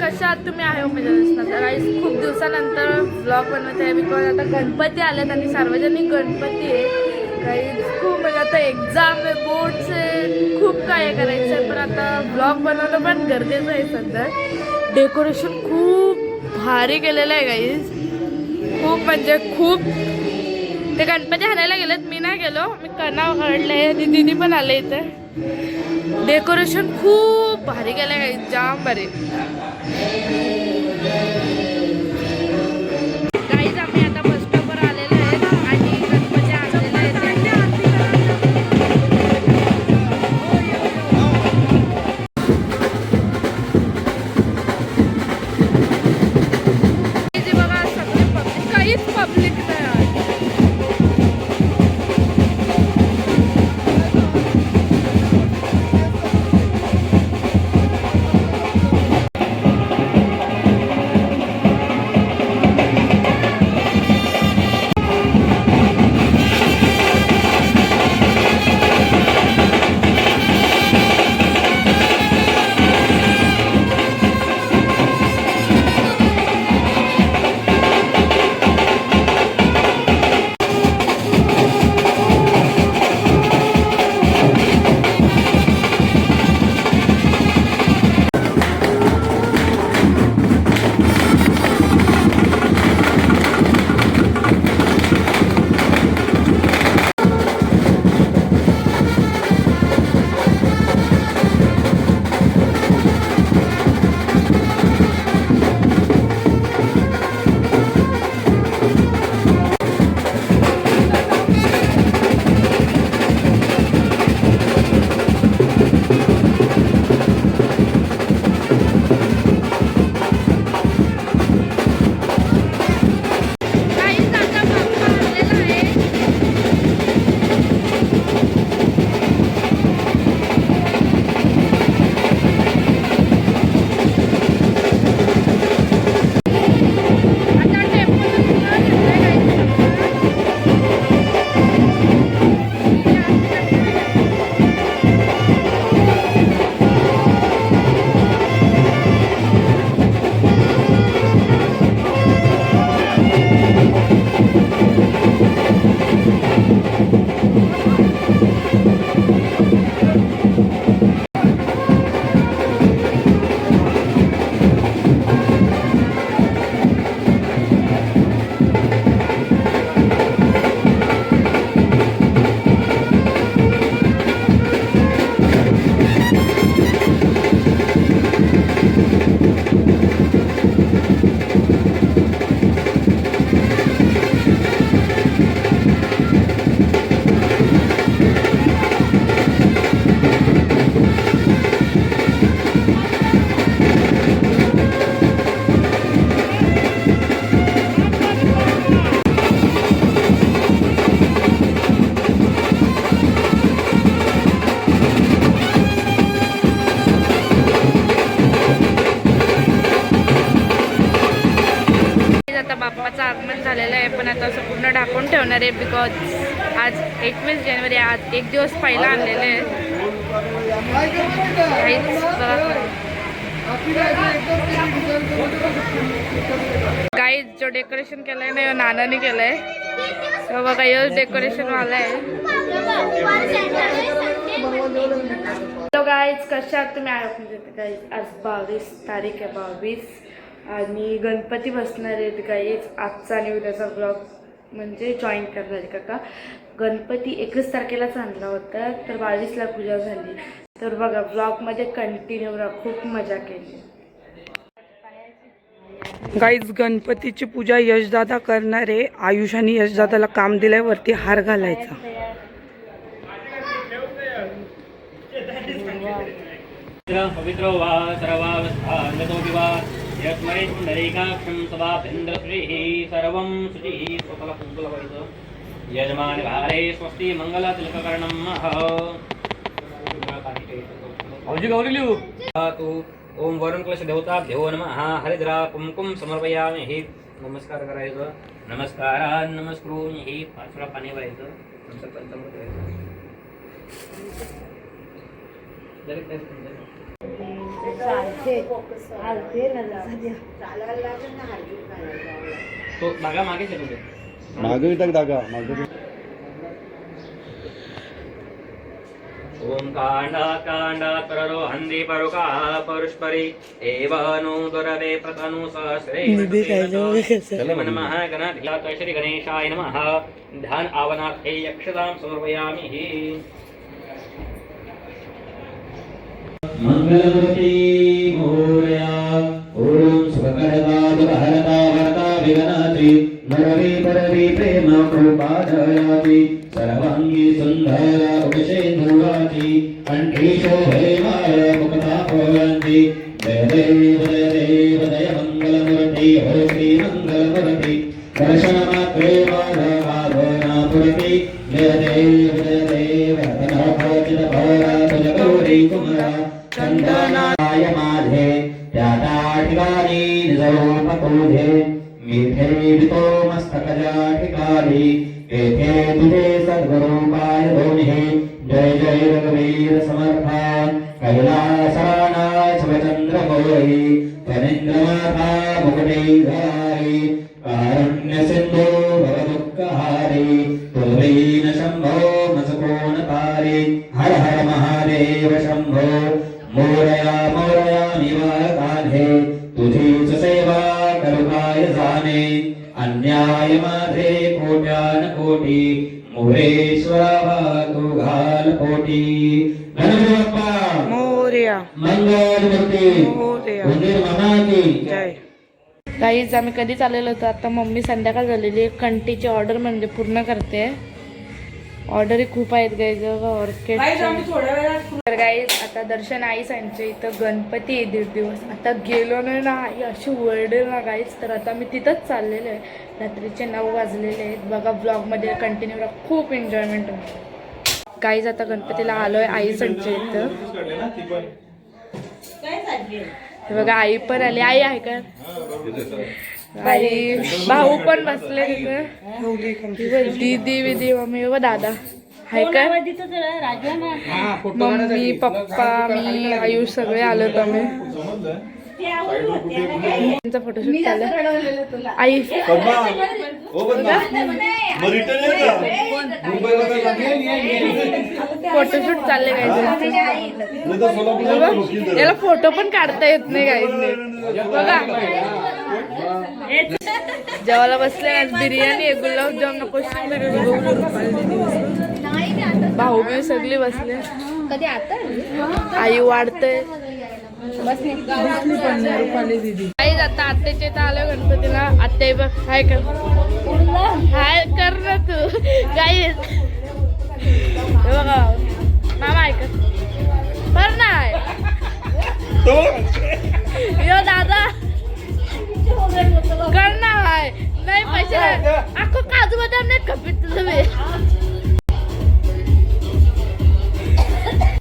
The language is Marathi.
कशा आहात तुम्ही? आहे मजेत गाईज. खूप दिवसानंतर ब्लॉग बनवत आहे बिकॉज आता गणपती आलेत आणि सार्वजनिक गणपती आहे गाईज. खूप म्हणजे आता एक्झाम आहे, बोर्ड्स आहे, खूप काय करायचं आहे, पण आता ब्लॉग बनवणं पण गरजेचं आहे. सध्या डेकोरेशन खूप भारी केलेलं आहे गाईज. खूप म्हणजे खूप. ते गणपती आणायला गेलेत, मी नाही गेलो, मी कणा काढले आणि दीदी पण आले इथे. डेकोरेशन खूप भारी केलं आहे, जाम भारी. गाईज आम्ही आता बस स्टॉपवर आलेलो आहेत आणि गणपती आणलेला आहे. बघा सगळे पब्लिक, काहीच पब्लिक नाही आहे. बाप्पाचं आगमन झालेलं आहे, पण आता असं पूर्ण ढाकून ठेवणार आहे बिकॉज आज 21 जानेवारी, आज एक दिवस पहिला आणलेलं आहे. गाईज जो डेकोरेशन केलंय ना नानाने केलंय, तो बघा योच डेकोरेशन वाला आहे. हॅलो गाईज, कशा आहात तुम्ही? गाईज आज 22 तारीख आहे, 22 आणि गणपती बसणार आहेत गाईज. आजचा आणि उद्याचा ब्लॉग म्हणजे जॉईन करणार आहे काका. गणपती 21 तारखेलाच आणला होता, तर 22ला पूजा झाली. तर बघा ब्लॉगमध्ये कंटिन्यू राहा, खूप मजा केली. गाईज गणपतीची पूजा यशदादा करणार आहे. आयुष आणि यशदादाला काम दिलंय वरती हार घालायचा. पवित्रो वा सर्वावस्थानतो विवा यस्मै पुंडरीकाक्षं सदापेन्द्रश्रीः सर्वं शुचिः स्वफलपुङ्गलवैतो यजमानि भारे स्वस्ति मङ्गलतिलककर्णम् औजी गौरीलिउ तु ओम वरुण क्लेश देवताभ्यो नमः. हरिद्रा कुमकुम समर्पयामि. हे नमस्कार करायचं. नमस्कारान नमस्कृमी. हे पाचरा पाणी व्हायचं. नंतर पंचामृत व्हायचं. तो धागा मागेच येतो ते. मागे टाक धागा मागे. ओम कांडा कांडा तररो हंदी परुका परुष्परी एवनो दुरवे प्रतनु सहस्रे नमः गणाधिपत श्री गणेशाय नमः. ध्यान आवनार्थे यक्षतां समर्पयामि. मंगलमूर्ति मोरया. ओम सुखकरदा वरदा विघ्नात्रि नरवी परवी प्रेम कृपादयाति. सर्वांगी सुंदर उपसेन्दुवाति कंठी शोभेमाय मुखता भवन्ति. जय देव जय मंगलमूर्ति हर श्री मंगलमूर्ति. दर्शनमात्रे माधवाधना पुरति. जय देव रतनाभोजित भवरातुल गौरी कुमारा चंदनाय माधे. त्या ठिकाणी निजरूपतोधे मीठे वितो मस्तकजा ठिकाणी. येथे तुझे सद्गुरूपाय दोन्ही. जय जय रघुवीर समर्था कैलासराणाय शिवचंद्र गौरी. फणींद्रमाता मुकुटेधारी कारुण्य सिंधू भवदुःखहारी. तुर्वीन शंभो मसकोन तारी. हर हर महादेव शंभो. मोरया मोरया निवारकान्हे तुझीच सेवा करू काय जाणे. अन्याय माझे कोट्यान कोटी मोरेश्वरा तू घाल पोटी. गणपती बाप्पा मोरया. मंगलमूर्ती मोरया. मंदिर महाराजी जय. काहीच आम्ही कधी चाललेलो होतो. आता मम्मी संध्याकाळ झालेली आहे. कंटीची ऑर्डर म्हणजे पूर्ण करते. ऑर्डरी खूप आहेत गाईज तर गाईज आता दर्शन आई सांगते इथं गणपती आहे 1.5 दिवस. आता गेलो नाही ना आई अशी वरडेल ना गाईज. तर आता मी तिथंच चाललेलो आहे. रात्रीचे 9 वाजलेले आहेत. बघा ब्लॉगमध्ये कंटिन्यू करा. खूप एन्जॉयमेंट होतं गाईज. आता गणपतीला आलोय आई सांगते इथं. हे बघा आई पण आली. आई आहे का? आई भाऊ पण बसले तिथे. दीदी विधी मम्मी व दादा आहे का? मम्मी पप्पा मी आयुष सगळे आलो आम्ही. त्यांचा फोटोशूट चालू. आई फोटोशूट चालले गाईज. याला फोटो पण काढता येत नाही गाईज. बघा जेवायला बसले. आज बिर्याणी आहे. गुलाबजाम नको भाऊ बी सगळी बसले. कधी आता आई वाढते. आई आता आत्याच्या इथं आलो गणपतीला. आत्या बघ हाय कर. हाय कर ना तू काय. बघा मामा ऐकत पर नाही. यो दादा करणार आहे नाही पैसे. अख्खं काजू बदाम नाही खपीत तुझं.